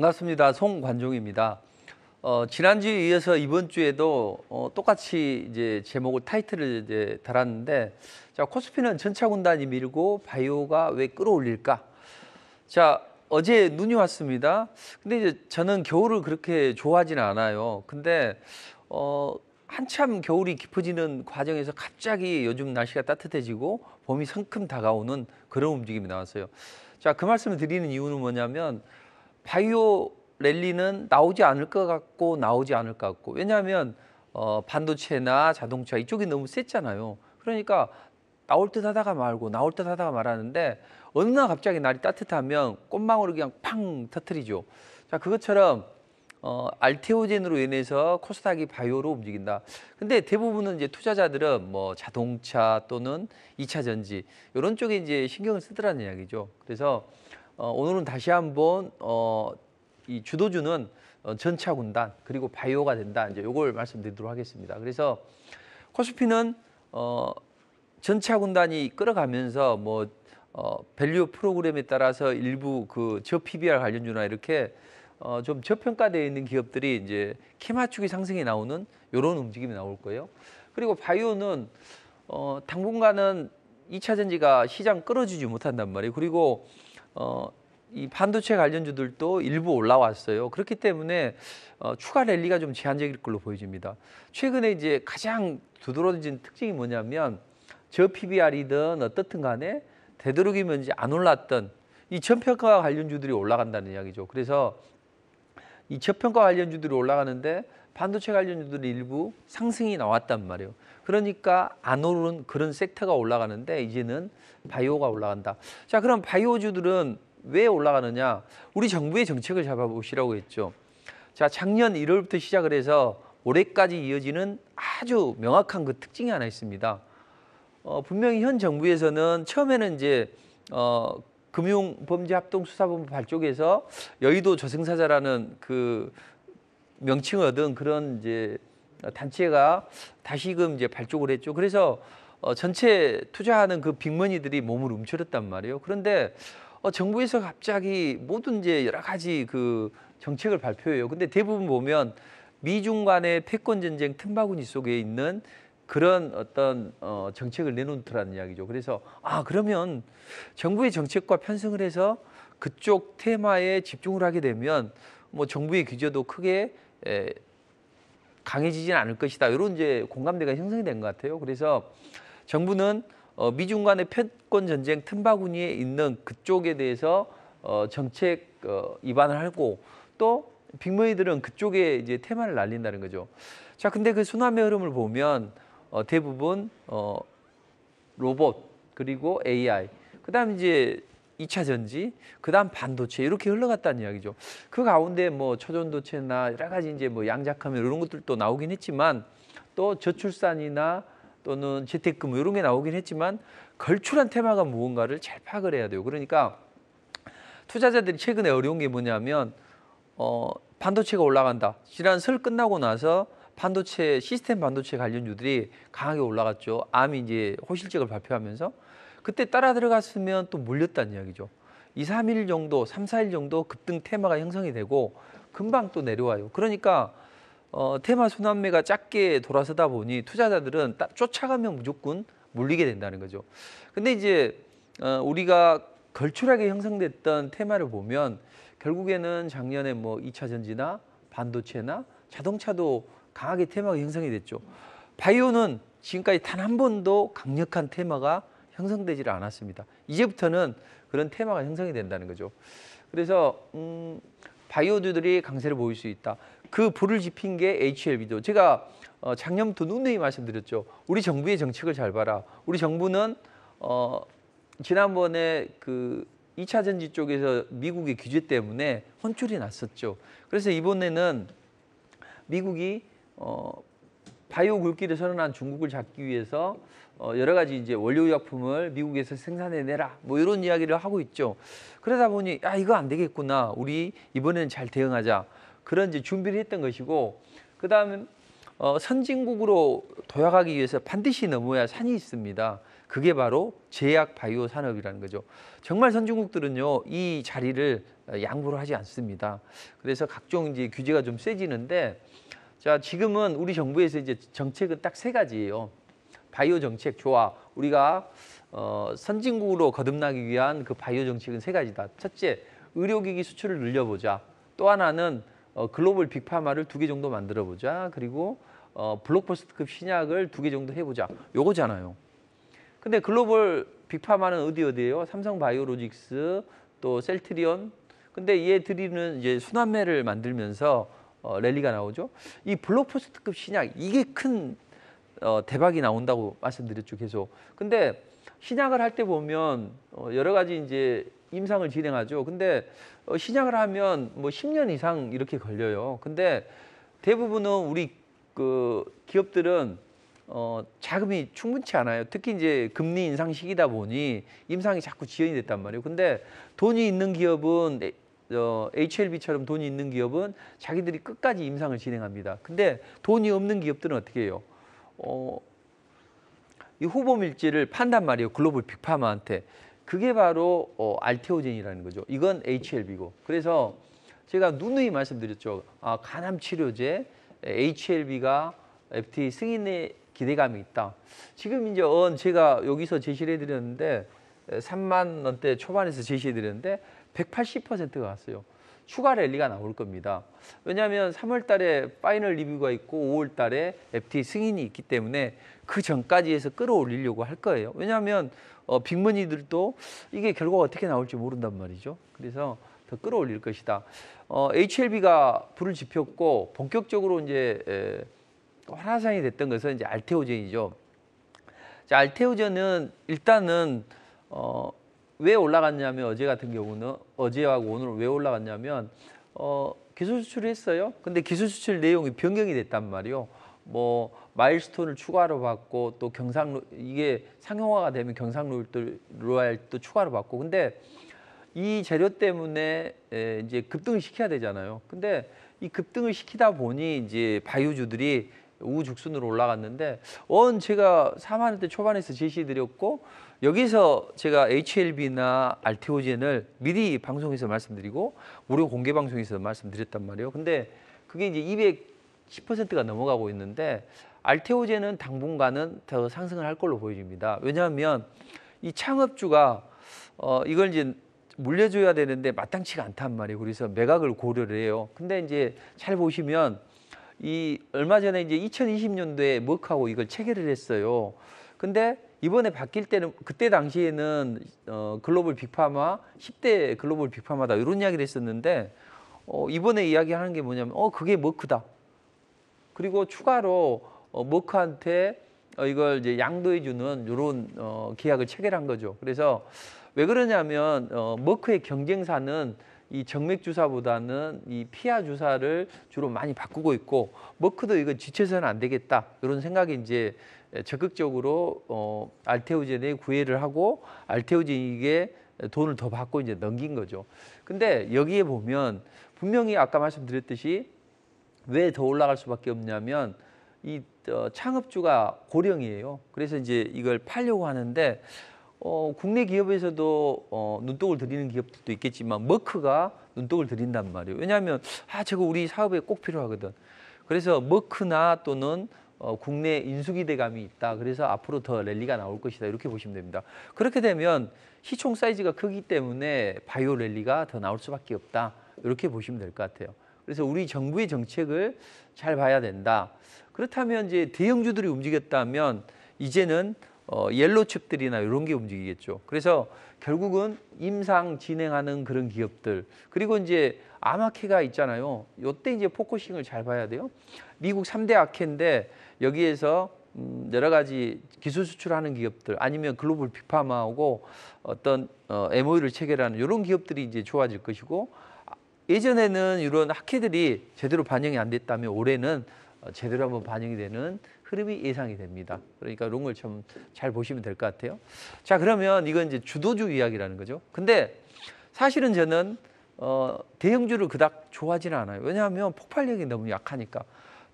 반갑습니다. 송관종입니다. 지난주에 이어서 이번 주에도 똑같이 이제 제목을 타이틀을 이제 달았는데, 자, 코스피는 전차군단이 밀고 바이오가 왜 끌어올릴까? 자, 어제 눈이 왔습니다. 근데 이제 저는 겨울을 그렇게 좋아하지는 않아요. 근데 한참 겨울이 깊어지는 과정에서 갑자기 요즘 날씨가 따뜻해지고 봄이 성큼 다가오는 그런 움직임이 나왔어요. 자, 그 말씀을 드리는 이유는 뭐냐면 바이오 랠리는 나오지 않을 것 같고 나오지 않을 것 같고, 왜냐하면 반도체나 자동차 이쪽이 너무 셌잖아요. 그러니까 나올 듯 하다가 말고 나올 듯 하다가 말하는데, 어느 날 갑자기 날이 따뜻하면 꽃망울을 그냥 팡 터뜨리죠. 자, 그것처럼 알테오젠으로 인해서 코스닥이 바이오로 움직인다. 근데 대부분은 이제 투자자들은 뭐 자동차 또는 2차 전지 이런 쪽에 이제 신경을 쓰더라는 이야기죠. 그래서 오늘은 다시 한번 이 주도주는 전차 군단 그리고 바이오가 된다. 이제 요걸 말씀드리도록 하겠습니다. 그래서 코스피는 전차 군단이 끌어가면서 뭐 밸류 프로그램에 따라서 일부 그 저PBR 관련주나 이렇게 좀 저평가되어 있는 기업들이 이제 키 맞추기 상승이 나오는 이런 움직임이 나올 거예요. 그리고 바이오는 당분간은 2차 전지가 시장 끌어주지 못한단 말이에요. 그리고 이 반도체 관련주들도 일부 올라왔어요. 그렇기 때문에 추가 랠리가 좀 제한적일 걸로 보여집니다. 최근에 이제 가장 두드러진 특징이 뭐냐면 저 PBR이든 어떻든 간에 되도록이면 이제 안 올랐던 이 저평가 관련주들이 올라간다는 이야기죠. 그래서 이 저평가 관련주들이 올라가는데 반도체 관련주들이 일부 상승이 나왔단 말이에요. 그러니까 안 오른 그런 섹터가 올라가는데 이제는 바이오가 올라간다. 자, 그럼 바이오주들은 왜 올라가느냐? 우리 정부의 정책을 잡아보시라고 했죠. 자, 작년 1월부터 시작을 해서 올해까지 이어지는 아주 명확한 그 특징이 하나 있습니다. 분명히 현 정부에서는 처음에는 이제 금융범죄합동수사본부 발족해서 여의도 저승사자라는 그 명칭을 얻은 그런 이제 단체가 다시금 이제 발족을 했죠. 그래서 전체 투자하는 그 빅머니들이 몸을 움츠렸단 말이에요. 그런데 정부에서 갑자기 모든 이제 여러 가지 그 정책을 발표해요. 근데 대부분 보면 미중 간의 패권 전쟁 틈바구니 속에 있는 그런 어떤 정책을 내놓더라는 이야기죠. 그래서 그러면 정부의 정책과 편승을 해서 그쪽 테마에 집중을 하게 되면 뭐 정부의 규제도 크게 강해지지는 않을 것이다. 이런 이제 공감대가 형성이 된 것 같아요. 그래서 정부는 미중 간의 패권 전쟁 틈바구니에 있는 그쪽에 대해서 정책 입안을 하고, 또 빅머니들은 그쪽에 이제 테마를 날린다는 거죠. 자, 근데 그 순환의 흐름을 보면 대부분 로봇 그리고 AI, 그다음 이제 2차 전지, 그다음 반도체 이렇게 흘러갔다는 이야기죠. 그 가운데 뭐 초전도체나 여러 가지 이제 뭐 양자카메라 이런 것들도 나오긴 했지만, 또 저출산이나 또는 재택근무 이런 게 나오긴 했지만 걸출한 테마가 무언가를 잘 파악을 해야 돼요. 그러니까 투자자들이 최근에 어려운 게 뭐냐면 반도체가 올라간다. 지난 설 끝나고 나서 반도체 시스템 반도체 관련주들이 강하게 올라갔죠. 암이 이제 호실적을 발표하면서 그때 따라 들어갔으면 또 물렸다는 이야기죠. 2, 3일 정도, 3, 4일 정도 급등 테마가 형성이 되고 금방 또 내려와요. 그러니까 테마 순환매가 작게 돌아서다 보니 투자자들은 쫓아가면 무조건 물리게 된다는 거죠. 근데 이제 우리가 걸출하게 형성됐던 테마를 보면 결국에는 작년에 뭐 2차 전지나 반도체나 자동차도 강하게 테마가 형성이 됐죠. 바이오는 지금까지 단 한 번도 강력한 테마가 형성되지를 않았습니다. 이제부터는 그런 테마가 형성이 된다는 거죠. 그래서 바이오주들이 강세를 보일 수 있다. 그 불을 지핀 게 HLB죠. 제가 작년부터 누누이 말씀드렸죠. 우리 정부의 정책을 잘 봐라. 우리 정부는 지난번에 그 2차 전지 쪽에서 미국의 규제 때문에 혼쭐이 났었죠. 그래서 이번에는 미국이 바이오 굴기를 선언한 중국을 잡기 위해서 여러 가지 이제 원료의약품을 미국에서 생산해내라, 뭐 이런 이야기를 하고 있죠. 그러다 보니 이거 안 되겠구나, 우리 이번에는 잘 대응하자, 그런 이제 준비를 했던 것이고, 그다음에 선진국으로 도약하기 위해서 반드시 넘어야 산이 있습니다. 그게 바로 제약 바이오 산업이라는 거죠. 정말 선진국들은요 이 자리를 양보를 하지 않습니다. 그래서 각종 이제 규제가 좀 세지는데, 자, 지금은 우리 정부에서 이제 정책은 딱 세 가지예요. 바이오 정책 좋아. 우리가 선진국으로 거듭나기 위한 그 바이오 정책은 세 가지다. 첫째, 의료기기 수출을 늘려보자. 또 하나는 글로벌 빅파마를 2개 정도 만들어보자. 그리고 블록버스터급 신약을 2개 정도 해보자. 요거잖아요. 근데 글로벌 빅파마는 어디예요? 삼성바이오로직스, 또 셀트리온. 근데 얘들이는 이제 순환매를 만들면서 랠리가 나오죠. 이 블록버스터급 신약, 이게 큰 대박이 나온다고 말씀드렸죠, 계속. 근데 신약을 할 때 보면 여러 가지 이제 임상을 진행하죠. 근데 신약을 하면 뭐 10년 이상 이렇게 걸려요. 근데 대부분은 우리 그 기업들은 자금이 충분치 않아요. 특히 이제 금리 인상 시기다 보니 임상이 자꾸 지연이 됐단 말이에요. 근데 돈이 있는 기업은 HLB처럼 돈이 있는 기업은 자기들이 끝까지 임상을 진행합니다. 근데 돈이 없는 기업들은 어떻게 해요? 이 후보 밀지를 판단 말이에요. 글로벌 빅파마한테. 그게 바로 알테오젠이라는 거죠. 이건 HLB고. 그래서 제가 누누이 말씀드렸죠. 간암 치료제 HLB가 FTA 승인의 기대감이 있다. 지금 이제 제가 여기서 제시를 해드렸는데 3만 원대 초반에서 제시해드렸는데 180%가 왔어요. 추가 랠리가 나올 겁니다. 왜냐하면 3월 달에 파이널 리뷰가 있고 5월 달에 FTA 승인이 있기 때문에 그 전까지 해서 끌어올리려고 할 거예요. 왜냐하면 빅머니들도 이게 결과가 어떻게 나올지 모른단 말이죠. 그래서 더 끌어올릴 것이다. HLB가 불을 지폈고 본격적으로 이제 화상이 됐던 것은 이제 알테오젠이죠. 자, 알테오젠은 일단은 왜 올라갔냐면 어제 같은 경우는 어제하고 오늘 왜 올라갔냐면 기술 수출을 했어요. 근데 기술 수출 내용이 변경이 됐단 말이에요. 뭐 마일스톤을 추가로 받고 또 이게 상용화가 되면 경상로얄도 추가로 받고. 근데 이 재료 때문에 이제 급등을 시켜야 되잖아요. 근데 이 급등을 시키다 보니 이제 바이오주들이 우후죽순으로 올라갔는데 제가 4만 원대 초반에서 제시해드렸고 여기서 제가 HLB나 알테오젠을 미리 방송에서 말씀드리고 무료 공개 방송에서 말씀드렸단 말이에요. 근데 그게 이제 210%가 넘어가고 있는데 알테오젠은 당분간은 더 상승을 할 걸로 보여집니다. 왜냐하면 이 창업주가 이걸 이제 물려줘야 되는데 마땅치가 않단 말이에요. 그래서 매각을 고려를 해요. 근데 이제 잘 보시면 얼마 전에 이제 2020년도에 머크하고 이걸 체결을 했어요. 근데 이번에 바뀔 때는 그때 당시에는 글로벌 빅파마 10대 글로벌 빅파마다 이런 이야기를 했었는데 이번에 이야기하는 게 뭐냐면 그게 머크다. 그리고 추가로 머크한테 이걸 이제 양도해주는 이런 계약을 체결한 거죠. 그래서 왜 그러냐면 머크의 경쟁사는 이 정맥 주사보다는 이 피하 주사를 주로 많이 바꾸고 있고 머크도 이거 지쳐서는 안 되겠다 이런 생각이 이제 적극적으로 알테오젠에 구애를 하고 알테오젠에게 돈을 더 받고 이제 넘긴 거죠. 근데 여기에 보면 분명히 아까 말씀드렸듯이 왜 더 올라갈 수밖에 없냐면 이 창업주가 고령이에요. 그래서 이제 이걸 팔려고 하는데 국내 기업에서도 눈독을 들이는 기업들도 있겠지만 머크가 눈독을 들인단 말이에요. 왜냐하면 저거 우리 사업에 꼭 필요하거든. 그래서 머크나 또는 국내 인수기대감이 있다. 그래서 앞으로 더 랠리가 나올 것이다. 이렇게 보시면 됩니다. 그렇게 되면 시총 사이즈가 크기 때문에 바이오 랠리가 더 나올 수밖에 없다. 이렇게 보시면 될 것 같아요. 그래서 우리 정부의 정책을 잘 봐야 된다. 그렇다면 이제 대형주들이 움직였다면 이제는 옐로칩들이나 이런 게 움직이겠죠. 그래서 결국은 임상 진행하는 그런 기업들 그리고 이제 아마케가 있잖아요. 이때 이제 포커싱을 잘 봐야 돼요. 미국 3대 아케인데 여기에서 여러 가지 기술 수출하는 기업들 아니면 글로벌 빅파마하고 어떤 MOU를 체결하는 이런 기업들이 이제 좋아질 것이고 예전에는 이런 학회들이 제대로 반영이 안 됐다면 올해는 제대로 한번 반영이 되는 흐름이 예상이 됩니다. 그러니까 이런 걸 좀 잘 보시면 될 것 같아요. 자, 그러면 이건 이제 주도주 이야기라는 거죠. 근데 사실은 저는 대형주를 그닥 좋아하지는 않아요. 왜냐하면 폭발력이 너무 약하니까.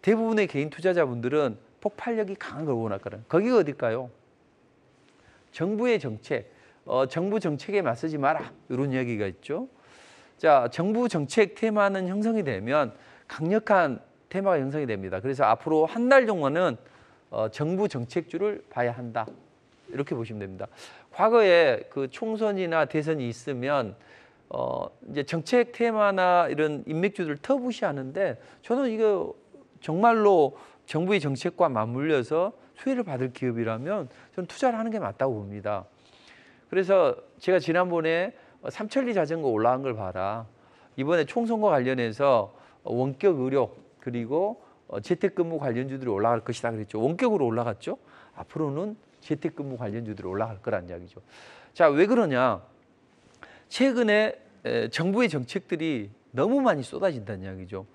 대부분의 개인 투자자분들은 폭발력이 강한 걸 원하거든요. 거기가 어딜까요? 정부의 정책, 정부 정책에 맞서지 마라. 이런 이야기가 있죠. 자, 정부 정책 테마는 형성이 되면 강력한 테마가 형성이 됩니다. 그래서 앞으로 한 달 동안은 정부 정책주를 봐야 한다. 이렇게 보시면 됩니다. 과거에 그 총선이나 대선이 있으면 이제 정책 테마나 이런 인맥주들을 터부시하는데 저는 이거 정말로 정부의 정책과 맞물려서 수혜를 받을 기업이라면 저는 투자를 하는 게 맞다고 봅니다. 그래서 제가 지난번에 삼천리 자전거 올라간 걸 봐라. 이번에 총선과 관련해서 원격 의료 그리고 재택근무 관련주들이 올라갈 것이다 그랬죠. 원격으로 올라갔죠. 앞으로는 재택근무 관련주들이 올라갈 거란 이야기죠. 자, 왜 그러냐? 최근에 정부의 정책들이 너무 많이 쏟아진다는 이야기죠.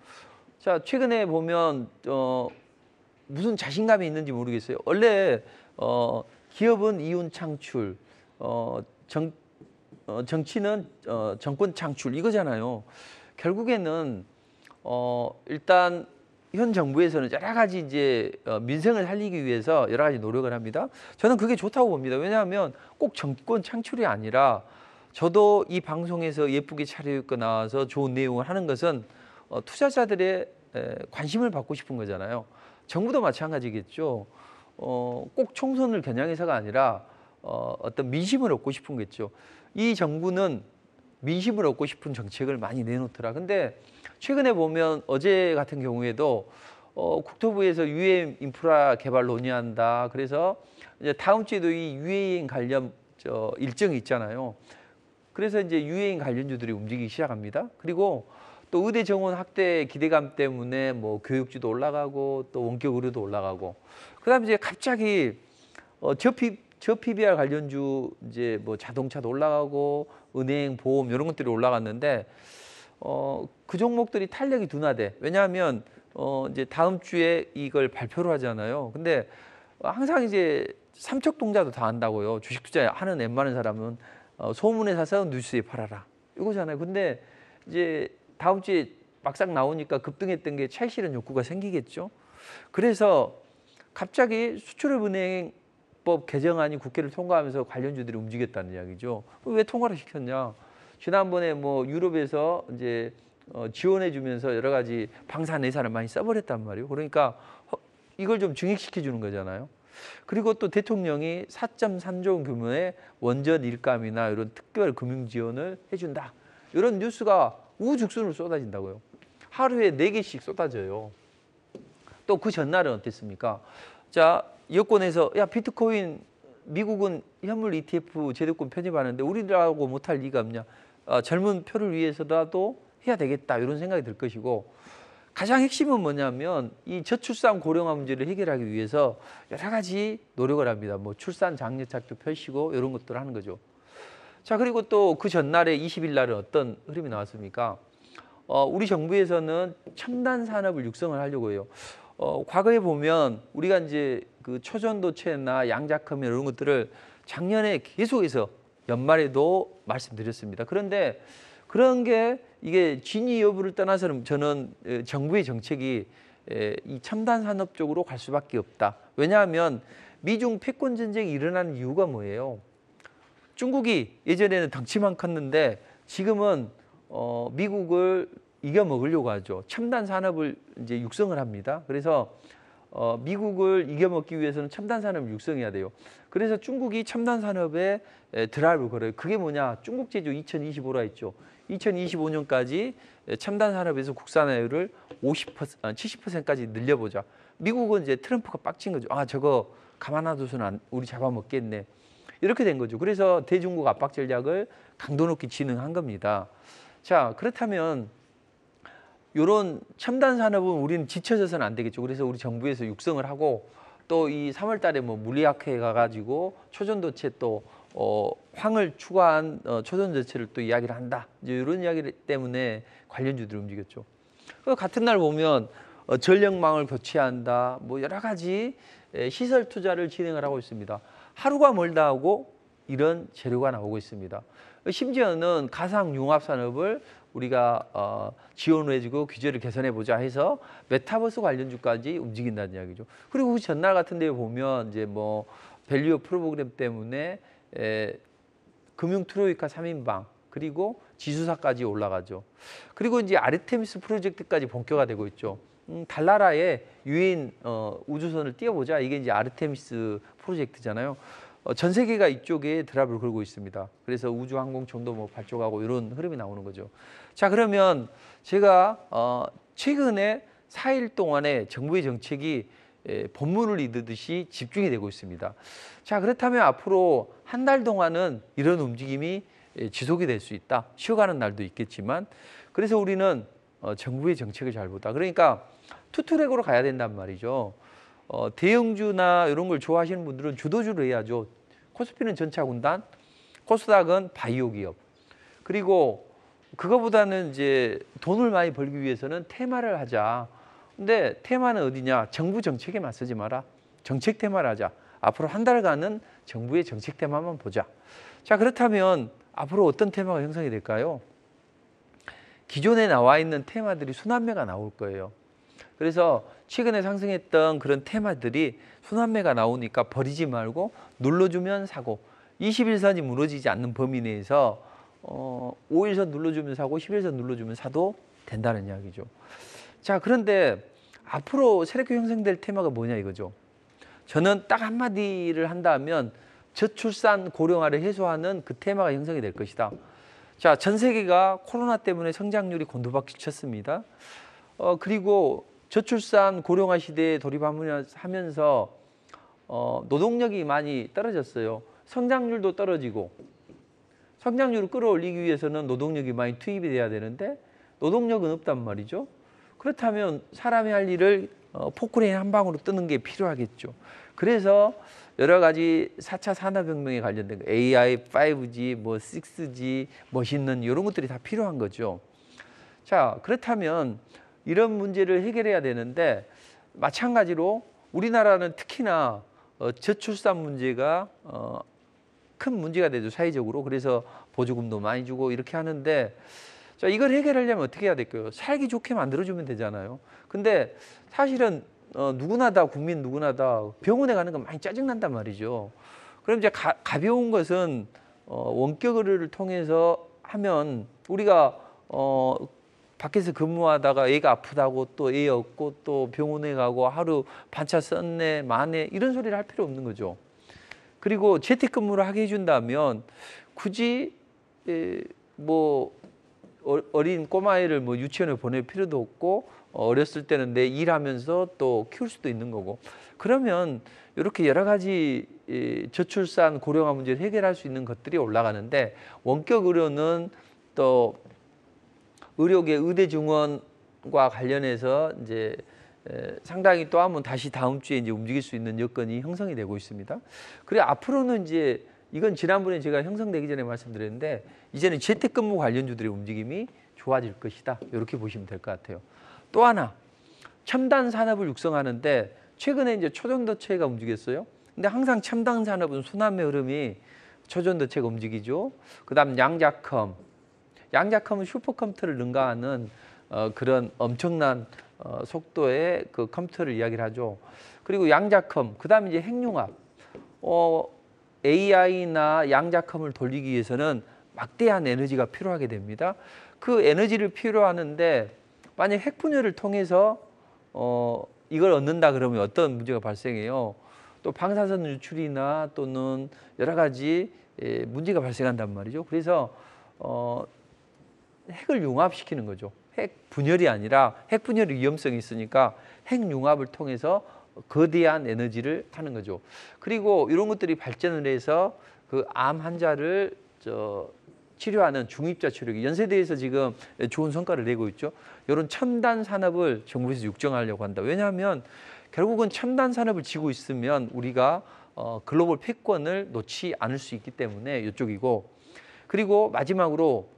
자, 최근에 보면 무슨 자신감이 있는지 모르겠어요. 원래 기업은 이윤 창출, 정치는 정권 창출 이거잖아요. 결국에는 일단 현 정부에서는 여러 가지 이제 민생을 살리기 위해서 여러 가지 노력을 합니다. 저는 그게 좋다고 봅니다. 왜냐하면 꼭 정권 창출이 아니라 저도 이 방송에서 예쁘게 차려입고 나와서 좋은 내용을 하는 것은 투자자들의 관심을 받고 싶은 거잖아요. 정부도 마찬가지겠죠. 꼭 총선을 겨냥해서가 아니라 어떤 민심을 얻고 싶은 거겠죠. 이 정부는 민심을 얻고 싶은 정책을 많이 내놓더라. 근데 최근에 보면 어제 같은 경우에도 국토부에서 유해인 인프라 개발 논의한다. 그래서 이제 다음 주에도 이 유해인 관련 일정이 있잖아요. 그래서 이제 유해인 관련주들이 움직이기 시작합니다. 그리고 또 의대 정원 확대 기대감 때문에 뭐 교육주도 올라가고 또 원격 의료도 올라가고 그다음에 이제 갑자기 저 PBR 관련주 이제 뭐 자동차도 올라가고 은행 보험 이런 것들이 올라갔는데 그 종목들이 탄력이 둔화돼. 왜냐하면 이제 다음 주에 이걸 발표를 하잖아요. 근데 항상 이제 삼척동자도 다 한다고요. 주식 투자하는 웬만한 사람은 소문에 사서 뉴스에 팔아라 이거잖아요. 근데 이제 다음 주에 막상 나오니까 급등했던 게 차익 실현 욕구가 생기겠죠. 그래서 갑자기 수출입은행법 개정안이 국회를 통과하면서 관련주들이 움직였다는 이야기죠. 왜 통과를 시켰냐? 지난번에 뭐 유럽에서 이제 지원해주면서 여러 가지 방산 예산을 많이 써버렸단 말이에요. 그러니까 이걸 좀 증액시켜 주는 거잖아요. 그리고 또 대통령이 4.3조 원 규모의 원전 일감이나 이런 특별 금융 지원을 해준다. 이런 뉴스가 우후죽순으로 쏟아진다고요. 하루에 4개씩 쏟아져요. 또 그 전날은 어땠습니까? 자, 여권에서 야 비트코인 미국은 현물 ETF 제도권 편입하는데 우리라고 못할 리가 없냐. 젊은 표를 위해서라도 해야 되겠다 이런 생각이 들 것이고 가장 핵심은 뭐냐면 이 저출산 고령화 문제를 해결하기 위해서 여러 가지 노력을 합니다. 뭐 출산 장려책도 펼치고 이런 것들을 하는 거죠. 자, 그리고 또 그 전날에 20일 날은 어떤 흐름이 나왔습니까? 우리 정부에서는 첨단 산업을 육성을 하려고 해요. 과거에 보면 우리가 이제 그 초전도체나 양자커면 이런 것들을 작년에 계속해서 연말에도 말씀드렸습니다. 그런데 그런 게 이게 진위 여부를 떠나서는 저는 정부의 정책이 이 첨단 산업 쪽으로 갈 수밖에 없다. 왜냐하면 미중 패권 전쟁이 일어나는 이유가 뭐예요? 중국이 예전에는 덩치만 컸는데 지금은 미국을 이겨 먹으려고 하죠. 첨단 산업을 이제 육성을 합니다. 그래서 미국을 이겨 먹기 위해서는 첨단 산업을 육성해야 돼요. 그래서 중국이 첨단 산업에 드라이브를 걸어요. 그게 뭐냐? 중국 제조 2025라 했죠. 2025년까지 첨단 산업에서 국산화율을 70%까지 늘려보자. 미국은 이제 트럼프가 빡친 거죠. 아, 저거 가만 놔둬서는 우리 잡아먹겠네. 이렇게 된 거죠. 그래서 대중국 압박 전략을 강도 높게 진행한 겁니다. 자, 그렇다면 이런 첨단 산업은 우리는 지쳐져서는 안 되겠죠. 그래서 우리 정부에서 육성을 하고 또 이 3월 달에 뭐 물리학회에 가가지고 초전도체 또 황을 추가한 초전도체를 또 이야기를 한다. 이제 이런 이야기 때문에 관련주들이 움직였죠. 같은 날 보면 전력망을 교체한다. 뭐 여러 가지 시설 투자를 진행을 하고 있습니다. 하루가 멀다 하고 이런 재료가 나오고 있습니다. 심지어는 가상융합 산업을 우리가 지원을 해주고 규제를 개선해보자 해서 메타버스 관련주까지 움직인다는 이야기죠. 그리고 그 전날 같은 데 보면 이제 뭐 밸류업 프로그램 때문에 금융 트로이카 3인방 그리고 지수사까지 올라가죠. 그리고 이제 아르테미스 프로젝트까지 본격화되고 있죠. 달나라에 유인 우주선을 띄워보자. 이게 이제 아르테미스 프로젝트잖아요. 전 세계가 이쪽에 드랍을 걸고 있습니다. 그래서 우주항공청도 뭐 발족하고 이런 흐름이 나오는 거죠. 자, 그러면 제가 최근에 4일 동안에 정부의 정책이 본문을 이루듯이 집중이 되고 있습니다. 자, 그렇다면 앞으로 한 달 동안은 이런 움직임이 지속이 될 수 있다. 쉬어가는 날도 있겠지만, 그래서 우리는 정부의 정책을 잘 보다. 그러니까 투트랙으로 가야 된단 말이죠. 대형주나 이런 걸 좋아하시는 분들은 주도주를 해야죠. 코스피는 전차군단, 코스닥은 바이오 기업. 그리고 그거보다는 이제 돈을 많이 벌기 위해서는 테마를 하자. 근데 테마는 어디냐? 정부 정책에 맞서지 마라. 정책 테마를 하자. 앞으로 한 달간은 정부의 정책 테마만 보자. 자, 그렇다면 앞으로 어떤 테마가 형성이 될까요? 기존에 나와 있는 테마들이 순환매가 나올 거예요. 그래서 최근에 상승했던 그런 테마들이 순환매가 나오니까 버리지 말고 눌러주면 사고, 21선이 무너지지 않는 범위 내에서 5일선 눌러주면 사고 11선 눌러주면 사도 된다는 이야기죠. 자, 그런데 앞으로 새롭게 형성될 테마가 뭐냐 이거죠. 저는 딱 한마디를 한다면 저출산 고령화를 해소하는 그 테마가 형성이 될 것이다. 자, 전 세계가 코로나 때문에 성장률이 곤두박질 쳤습니다. 그리고 저출산 고령화 시대에 돌입하면서 노동력이 많이 떨어졌어요. 성장률도 떨어지고, 성장률을 끌어올리기 위해서는 노동력이 많이 투입이 돼야 되는데 노동력은 없단 말이죠. 그렇다면 사람이 할 일을 포크레인 한 방으로 뜨는 게 필요하겠죠. 그래서 여러 가지 4차 산업혁명에 관련된 거, AI, 5G, 뭐 6G, 머신러닝 이런 것들이 다 필요한 거죠. 자, 그렇다면 이런 문제를 해결해야 되는데 마찬가지로 우리나라는 특히나 저출산 문제가 큰 문제가 되죠, 사회적으로. 그래서 보조금도 많이 주고 이렇게 하는데, 자, 이걸 해결하려면 어떻게 해야 될까요? 살기 좋게 만들어주면 되잖아요. 근데 사실은 누구나 다, 국민 누구나 다 병원에 가는 거 많이 짜증난단 말이죠. 그럼 이제 가벼운 것은 원격 의료를 통해서 하면 우리가 밖에서 근무하다가 애가 아프다고 또 애 없고 또 병원에 가고 하루 반차 썼네 마네 이런 소리를 할 필요 없는 거죠. 그리고 재택근무를 하게 해준다면 굳이 뭐 어린 꼬마애를 뭐 유치원에 보낼 필요도 없고 어렸을 때는 내 일하면서 또 키울 수도 있는 거고, 그러면 이렇게 여러 가지 저출산 고령화 문제를 해결할 수 있는 것들이 올라가는데, 원격 의료는 또 의료계 의대 증원과 관련해서 이제 상당히 또 한번 다시 다음 주에 이제 움직일 수 있는 여건이 형성이 되고 있습니다. 그래 앞으로는 이제 이건 지난번에 제가 형성되기 전에 말씀드렸는데 이제는 재택근무 관련주들의 움직임이 좋아질 것이다. 이렇게 보시면 될 것 같아요. 또 하나, 첨단 산업을 육성하는데 최근에 이제 초전도체가 움직였어요. 근데 항상 첨단 산업은 순환매 흐름이 초전도체가 움직이죠. 그다음 양자컴. 양자컴은 슈퍼컴퓨터를 능가하는 그런 엄청난 속도의 그 컴퓨터를 이야기를 하죠. 그리고 양자컴, 그다음 이제 핵융합. AI나 양자컴을 돌리기 위해서는 막대한 에너지가 필요하게 됩니다. 그 에너지를 필요하는데 만약 핵분열을 통해서 이걸 얻는다 그러면 어떤 문제가 발생해요? 또 방사선 유출이나 또는 여러 가지 문제가 발생한단 말이죠. 그래서 핵을 융합시키는 거죠. 핵 분열이 아니라 핵 분열의 위험성이 있으니까 핵 융합을 통해서 거대한 에너지를 하는 거죠. 그리고 이런 것들이 발전을 해서 그 암 환자를 치료하는 중입자 치료기, 연세대에서 지금 좋은 성과를 내고 있죠. 이런 첨단 산업을 정부에서 육성하려고 한다. 왜냐하면 결국은 첨단 산업을 지고 있으면 우리가 글로벌 패권을 놓지 않을 수 있기 때문에 이쪽이고, 그리고 마지막으로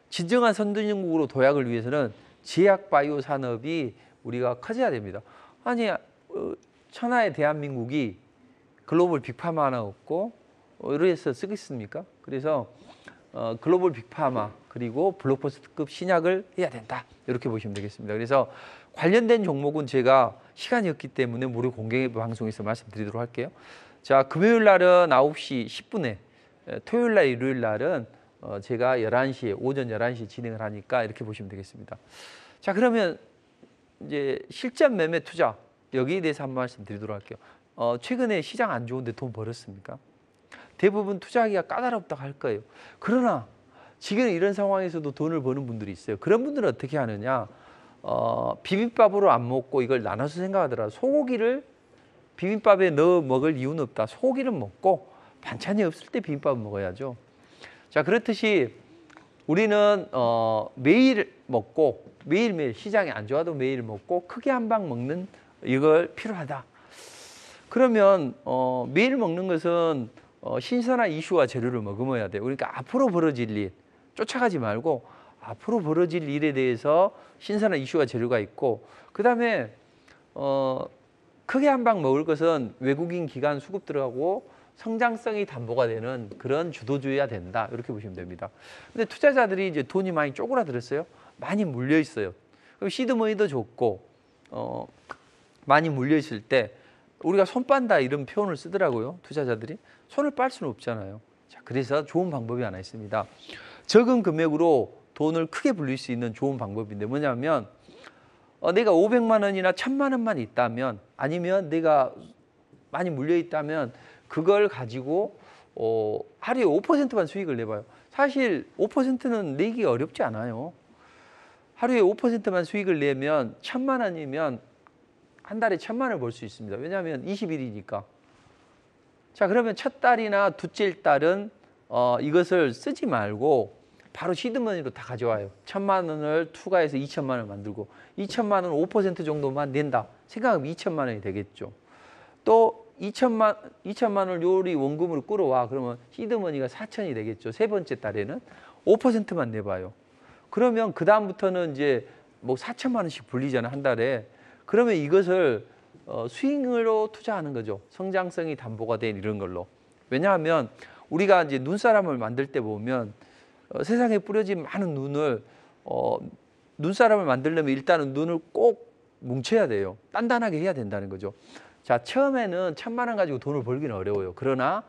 진정한 선진국으로 도약을 위해서는 제약 바이오 산업이 우리가 커져야 됩니다. 아니 천하의 대한민국이 글로벌 빅파마 하나 없고 이래서 쓰겠습니까? 그래서 글로벌 빅파마 그리고 블록버스터급 신약을 해야 된다. 이렇게 보시면 되겠습니다. 그래서 관련된 종목은 제가 시간이 없기 때문에 무료 공개 방송에서 말씀드리도록 할게요. 자, 금요일 날은 9시 10분에, 토요일 날, 일요일 날은 제가 11시에 오전 11시에 진행을 하니까 이렇게 보시면 되겠습니다. 자, 그러면 이제 실전 매매 투자 여기에 대해서 한 말씀 드리도록 할게요. 최근에 시장 안 좋은데 돈 벌었습니까? 대부분 투자하기가 까다롭다고 할 거예요. 그러나 지금 이런 상황에서도 돈을 버는 분들이 있어요. 그런 분들은 어떻게 하느냐? 비빔밥으로 안 먹고 이걸 나눠서 생각하더라. 소고기를 비빔밥에 넣어 먹을 이유는 없다. 소고기는 먹고 반찬이 없을 때 비빔밥을 먹어야죠. 자, 그렇듯이 우리는 매일 먹고 매일매일 시장이 안 좋아도 매일 먹고 크게 한 방 먹는 이걸 필요하다. 그러면 매일 먹는 것은 신선한 이슈와 재료를 머금어야 돼요. 그러니까 앞으로 벌어질 일 쫓아가지 말고 앞으로 벌어질 일에 대해서 신선한 이슈와 재료가 있고, 그 다음에 크게 한 방 먹을 것은 외국인 기관 수급 들어가고 성장성이 담보가 되는 그런 주도주의가 된다. 이렇게 보시면 됩니다. 근데 투자자들이 이제 돈이 많이 쪼그라들었어요. 많이 물려 있어요. 그럼 시드머니도 좋고 많이 물려 있을 때 우리가 손 빤다 이런 표현을 쓰더라고요. 투자자들이 손을 빨 수는 없잖아요. 자, 그래서 좋은 방법이 하나 있습니다. 적은 금액으로 돈을 크게 불릴 수 있는 좋은 방법인데 뭐냐면 내가 500만 원이나 1000만 원만 있다면, 아니면 내가 많이 물려 있다면 그걸 가지고 하루에 5%만 수익을 내봐요. 사실 5%는 내기 어렵지 않아요. 하루에 5%만 수익을 내면 1000만 원이면 한 달에 1000만 원을 벌 수 있습니다. 왜냐하면 20일이니까. 자, 그러면 첫 달이나 둘째 달은 이것을 쓰지 말고 바로 시드머니로 다 가져와요. 1000만 원을 투과해서 2000만 원을 만들고 2000만 원 5% 정도만 낸다. 생각하면 2000만 원이 되겠죠. 또 2000만 원을 요리 원금으로 끌어와. 그러면 시드머니가 4000이 되겠죠. 세 번째 달에는 5%만 내봐요. 그러면 그 다음부터는 이제 뭐 4000만 원씩 불리잖아, 한 달에. 그러면 이것을 수익으로 투자하는 거죠. 성장성이 담보가 된 이런 걸로. 왜냐하면 우리가 이제 눈사람을 만들 때 보면 세상에 뿌려진 많은 눈을 눈사람을 만들려면 일단은 눈을 꼭 뭉쳐야 돼요. 단단하게 해야 된다는 거죠. 자, 처음에는 1000만 원 가지고 돈을 벌기는 어려워요. 그러나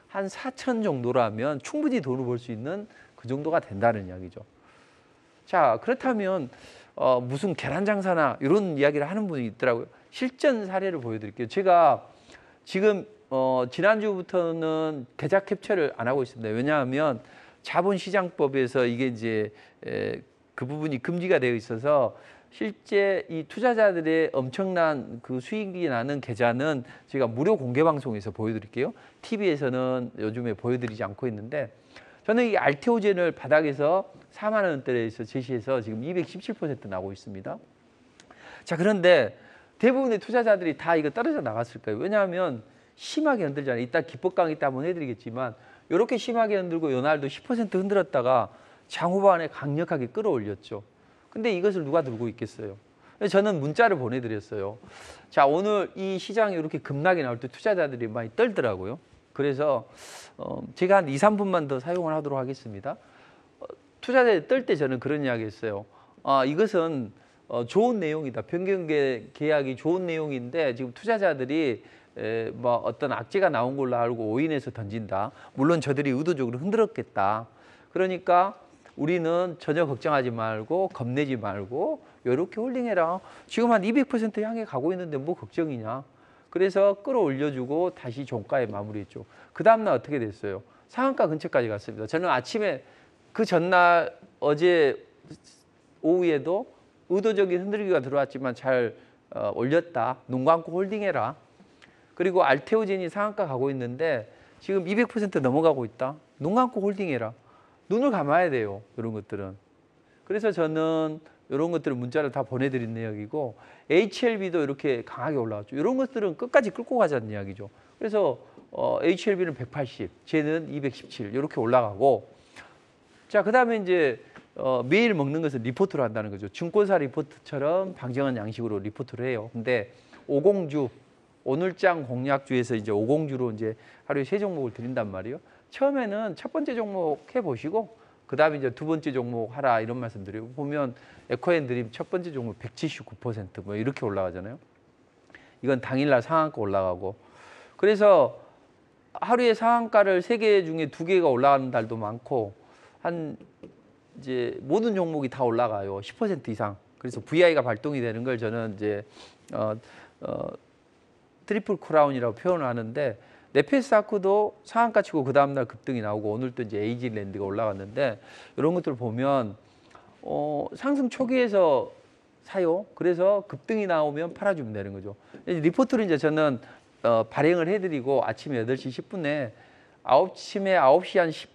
한 4000 정도라면 충분히 돈을 벌 수 있는 그 정도가 된다는 이야기죠. 자, 그렇다면 무슨 계란 장사나 이런 이야기를 하는 분이 있더라고요. 실전 사례를 보여드릴게요. 제가 지금 지난주부터는 계좌 캡처를 안 하고 있습니다. 왜냐하면 자본시장법에서 이게 이제 그 부분이 금지가 되어 있어서 실제 이 투자자들의 엄청난 그 수익이 나는 계좌는 제가 무료 공개 방송에서 보여드릴게요. TV에서는 요즘에 보여드리지 않고 있는데, 저는 이 알테오젠을 바닥에서 4만 원대에서 제시해서 지금 217% 나오고 있습니다. 자, 그런데 대부분의 투자자들이 다 이거 떨어져 나갔을 거예요. 왜냐하면 심하게 흔들잖아요. 이따 기법 강의 때 한번 해드리겠지만 이렇게 심하게 흔들고 요날도 10% 흔들었다가 장후반에 강력하게 끌어올렸죠. 근데 이것을 누가 들고 있겠어요? 저는 문자를 보내드렸어요. 자, 오늘 이 시장이 이렇게 급락이 나올 때 투자자들이 많이 떨더라고요. 그래서 제가 한 2, 3분만 더 사용을 하도록 하겠습니다. 투자자들이 떨 때 저는 그런 이야기 했어요. 이것은 좋은 내용이다. 변경 계약이 좋은 내용인데 지금 투자자들이 뭐 어떤 악재가 나온 걸로 알고 오인해서 던진다. 물론 저들이 의도적으로 흔들었겠다. 그러니까 우리는 전혀 걱정하지 말고 겁내지 말고 이렇게 홀딩해라. 지금 한 200% 향해 가고 있는데 뭐 걱정이냐. 그래서 끌어올려주고 다시 종가에 마무리했죠. 그 다음날 어떻게 됐어요? 상한가 근처까지 갔습니다. 저는 아침에 그 전날 어제 오후에도 의도적인 흔들기가 들어왔지만 잘 올렸다. 눈 감고 홀딩해라. 그리고 알테오젠이 상한가 가고 있는데 지금 200% 넘어가고 있다. 눈 감고 홀딩해라. 눈을 감아야 돼요. 이런 것들은. 그래서 저는 이런 것들은 문자를 다 보내드린 내용이고, HLB도 이렇게 강하게 올라왔죠. 이런 것들은 끝까지 끌고 가자는 이야기죠. 그래서 HLB는 180, 쟤는 217 이렇게 올라가고, 자, 그 다음에 이제 매일 먹는 것은 리포트를 한다는 거죠. 증권사 리포트처럼 방정한 양식으로 리포트를 해요. 근데 50주, 오늘장 공략주에서 이제 50주로 이제 하루에 3종목을 드린단 말이에요. 처음에는 첫 번째 종목 해보시고 그 다음에 이제 두 번째 종목 하라 이런 말씀 드리고, 보면 에코앤드림 첫 번째 종목 179% 뭐 이렇게 올라가잖아요. 이건 당일날 상한가 올라가고, 그래서 하루에 상한가를 3개 중에 2개가 올라가는 달도 많고 한 이제 모든 종목이 다 올라가요. 10% 이상. 그래서 VI가 발동이 되는 걸 저는 이제 트리플 크라운이라고 표현을 하는데 네페스아크도 상한가 치고 그 다음날 급등이 나오고 오늘 또 이제 에이징랜드가 올라갔는데 이런 것들을 보면 상승 초기에서 사요. 그래서 급등이 나오면 팔아주면 되는 거죠. 리포트를 이제 저는 발행을 해드리고 아침에 8시 10분에 아침에 9시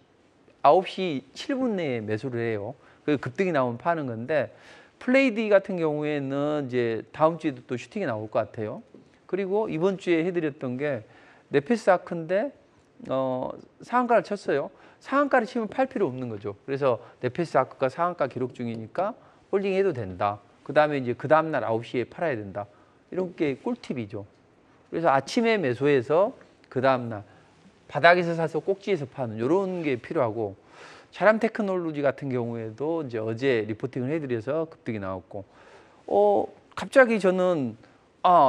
7분 내에 매수를 해요. 그 급등이 나오면 파는 건데 플레이디 같은 경우에는 이제 다음 주에도 또 슈팅이 나올 것 같아요. 그리고 이번 주에 해드렸던 게 네페스아크인데 상한가를 쳤어요. 상한가를 치면 팔 필요 없는 거죠. 그래서 네페스아크가 상한가 기록 중이니까 홀딩해도 된다. 그 다음에 이제 그 다음날 9시에 팔아야 된다. 이런 게 꿀팁이죠. 그래서 아침에 매수해서 그 다음날 바닥에서 사서 꼭지에서 파는 이런 게 필요하고 차람 테크놀로지 같은 경우에도 이제 어제 리포팅을 해드려서 급등이 나왔고 갑자기 저는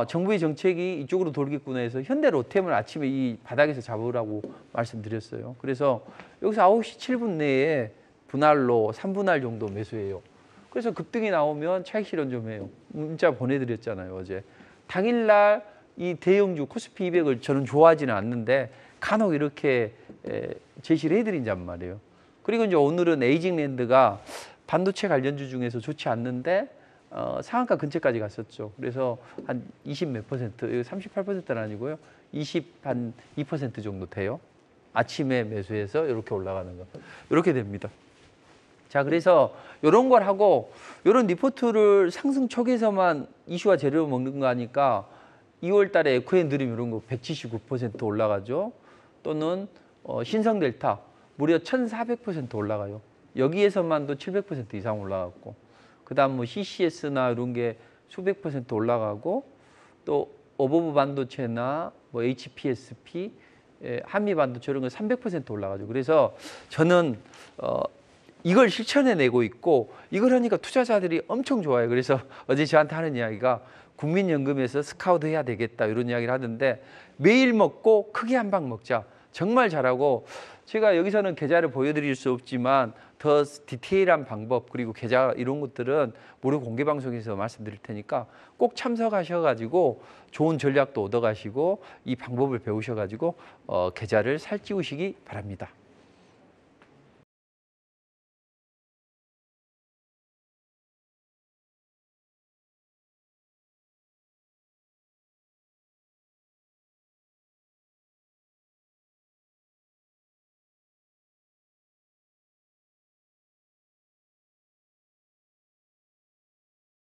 정부의 정책이 이쪽으로 돌겠구나 해서 현대 로템을 아침에 이 바닥에서 잡으라고 말씀드렸어요. 그래서 여기서 9시 7분 내에 분할로 3분할 정도 매수해요. 그래서 급등이 나오면 차익 실현 좀 해요. 문자 보내드렸잖아요, 어제. 당일날 이 대형주 코스피 200을 저는 좋아하지는 않는데 간혹 이렇게 제시를 해드린단 말이에요. 그리고 이제 오늘은 에이징랜드가 반도체 관련주 중에서 좋지 않는데 상한가 근처까지 갔었죠. 그래서 한 20 몇 퍼센트, 38%는 아니고요. 22% 정도 돼요. 아침에 매수해서 이렇게 올라가는 거. 이렇게 됩니다. 자, 그래서 이런 걸 하고 이런 리포트를 상승 초기에서만 이슈와 재료 먹는 거 하니까 2월 달에 에코앤드림 이런 거 179% 올라가죠. 또는 신성델타 무려 1400% 올라가요. 여기에서만도 700% 이상 올라갔고 그 다음 뭐 CCS나 이런 게 수백 퍼센트 올라가고 또 어버브 반도체나 뭐 HPSP, 한미 반도체 이런 거 300% 올라가죠. 그래서 저는 이걸 실천해내고 있고 이걸 하니까 투자자들이 엄청 좋아요. 그래서 어제 저한테 하는 이야기가 국민연금에서 스카우트 해야 되겠다 이런 이야기를 하던데 매일 먹고 크게 한 방 먹자. 정말 잘하고 제가 여기서는 계좌를 보여드릴 수 없지만 더 디테일한 방법 그리고 계좌 이런 것들은 무료 공개 방송에서 말씀드릴 테니까 꼭 참석하셔가지고 좋은 전략도 얻어가시고 이 방법을 배우셔가지고 계좌를 살찌우시기 바랍니다.